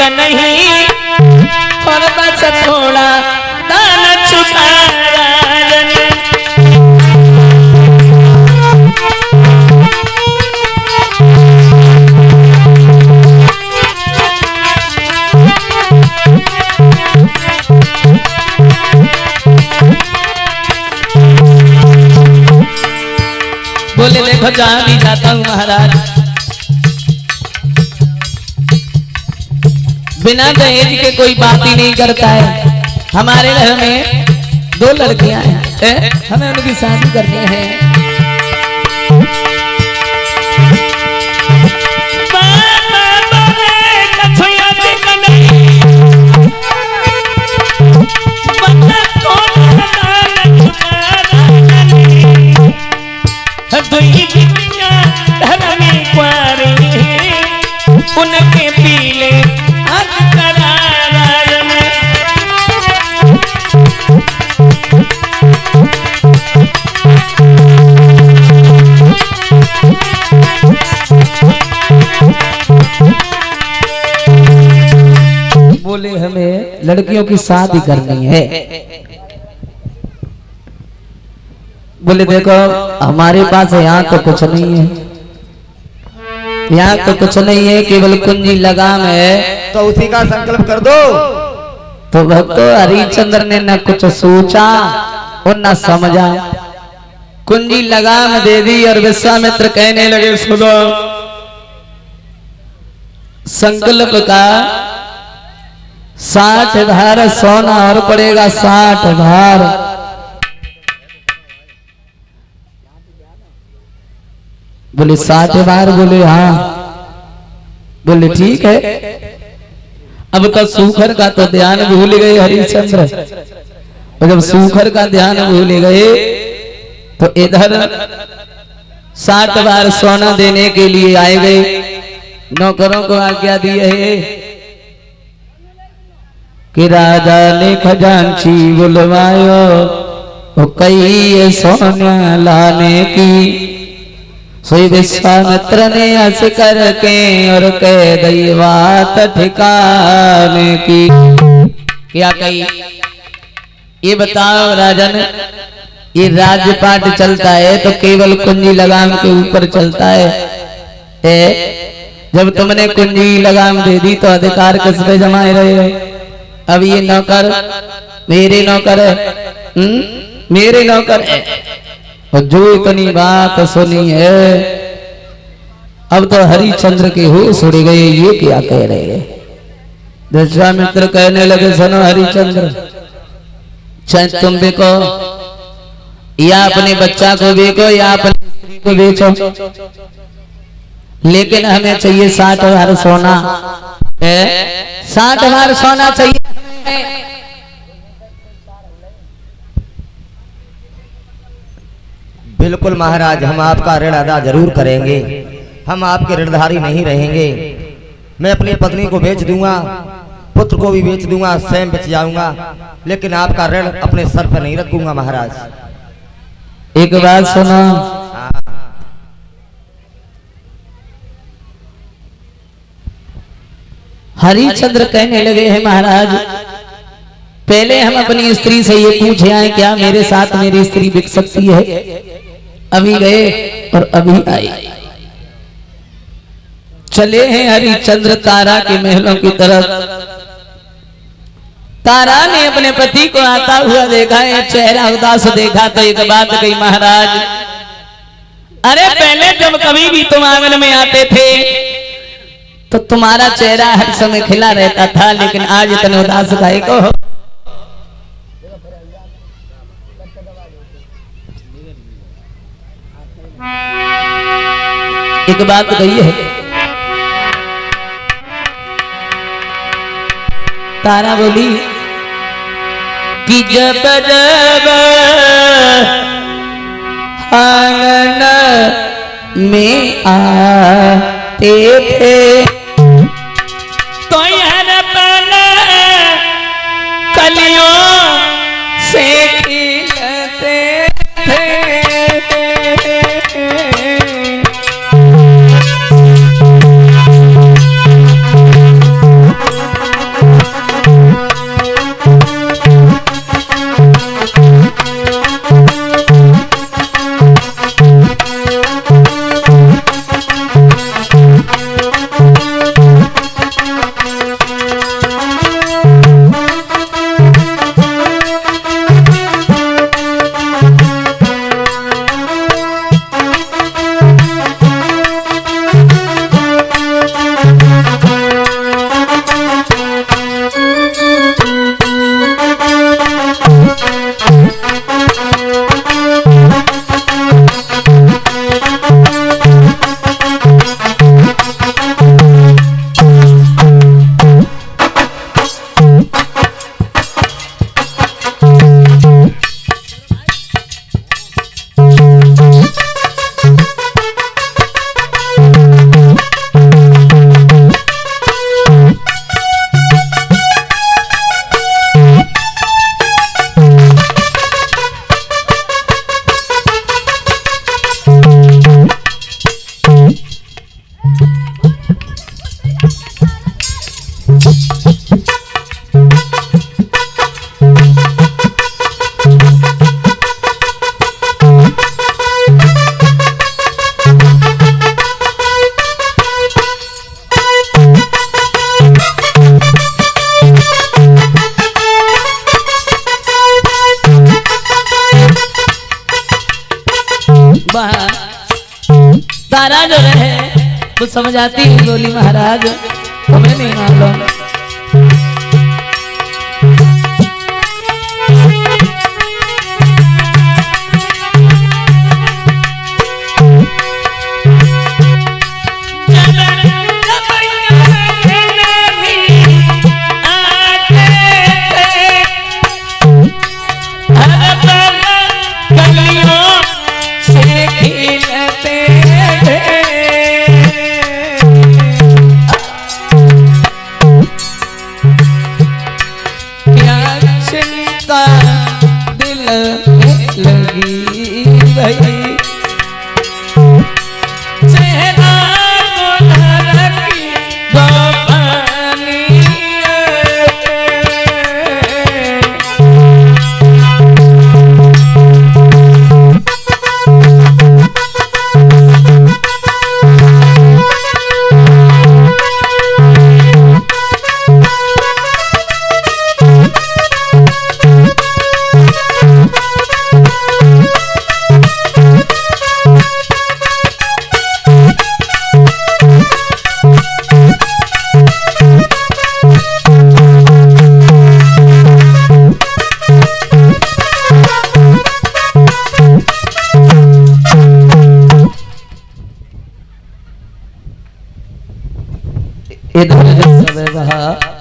देगा नहीं और बस थोड़ा दाना छुपाया बोले देखो जहां भी जाता हूं महाराज बिना दहेज के कोई बात ही नहीं करता है। हमारे घर में 2 लड़कियां हैं, हमें उनकी शादी करनी है। उनके पीले बोले हमें लड़कियों की शादी करनी है। बोले देखो हमारे पास यहाँ तो कुछ नहीं है, यहाँ तो कुछ नहीं है, केवल कुंजी लगाम है, तो उसी का संकल्प कर दो। तो भक्तो हरिश्चंद्र ने न कुछ सोचा और न समझा, कुंजी लगाम दे दी और विश्वामित्र कहने लगे सुनो संकल्प का 60 भार सोना और पड़ेगा 60 भार। बोले 60 भार, बोले हाँ, बोले ठीक है। अब तो सूखर का तो ध्यान भूल गए हरिश्चंद्र, और जब सूखर का ध्यान भूल गए तो इधर 60 बार सोना देने के लिए आए गए। नौकरों को आज्ञा दी है कि राजा ने खजांची बुलवायो कई सोना लाने की। सोई विश्वामित्र ने हंस करके और कह दई बात ठिकाने की। क्या कही ये बताओ राजन, ये राजपाट चलता है तो केवल कुंजी लगाम के ऊपर चलता है। जब तुमने कुंजी लगाम दे दी तो अधिकार किस पे जमाए रहे हो? अब ये नौकर मेरे नौकर है, मेरे नौकर है, और जो इतनी बात सुनी है अब तो हरिश्चंद्र के होश उड़ गए। ये क्या कह रहे हैं? विश्वामित्र कहने लगे सुनो हरिश्चंद्र, चाहे तुम बेको या अपने बच्चा को बेको या अपनी स्त्री को बेचो, लेकिन हमें चाहिए 60 भार सोना, 60 भार सोना चाहिए। बिल्कुल महाराज, हम आपका ऋण अदा जरूर करेंगे, हम आपके ऋणधारी नहीं रहेंगे। मैं अपनी पत्नी को बेच दूंगा, पुत्र को भी बेच दूंगा, स्वयं बच जाऊंगा, लेकिन आपका ऋण अपने सर पर नहीं रखूंगा महाराज। एक बात सुनो, हरिश्चंद्र कहने लगे हैं महाराज पहले हम अपनी स्त्री से ये पूछे आए क्या मेरे साथ मेरी स्त्री बिक सकती है? अभी गए और अभी आए। चले हैं हरिश्चंद्र तारा के महलों की तरफ। तारा ने अपने पति को आता हुआ देखा है, चेहरा उदास देखा तो एक बात कही महाराज, अरे पहले जब कभी भी तुम आंगन में आते थे तो तुम्हारा चेहरा हर समय खिला रहता था, लेकिन आज इतने उदास काहे को हो? एक बात कही है, तारा बोली कि जब जब आंगन में आते थे तो यह पल कलियों से खिलते थे। तारा जो रहे वो समझ आती है बोली महाराज हमें नहीं मालूम। इधर सब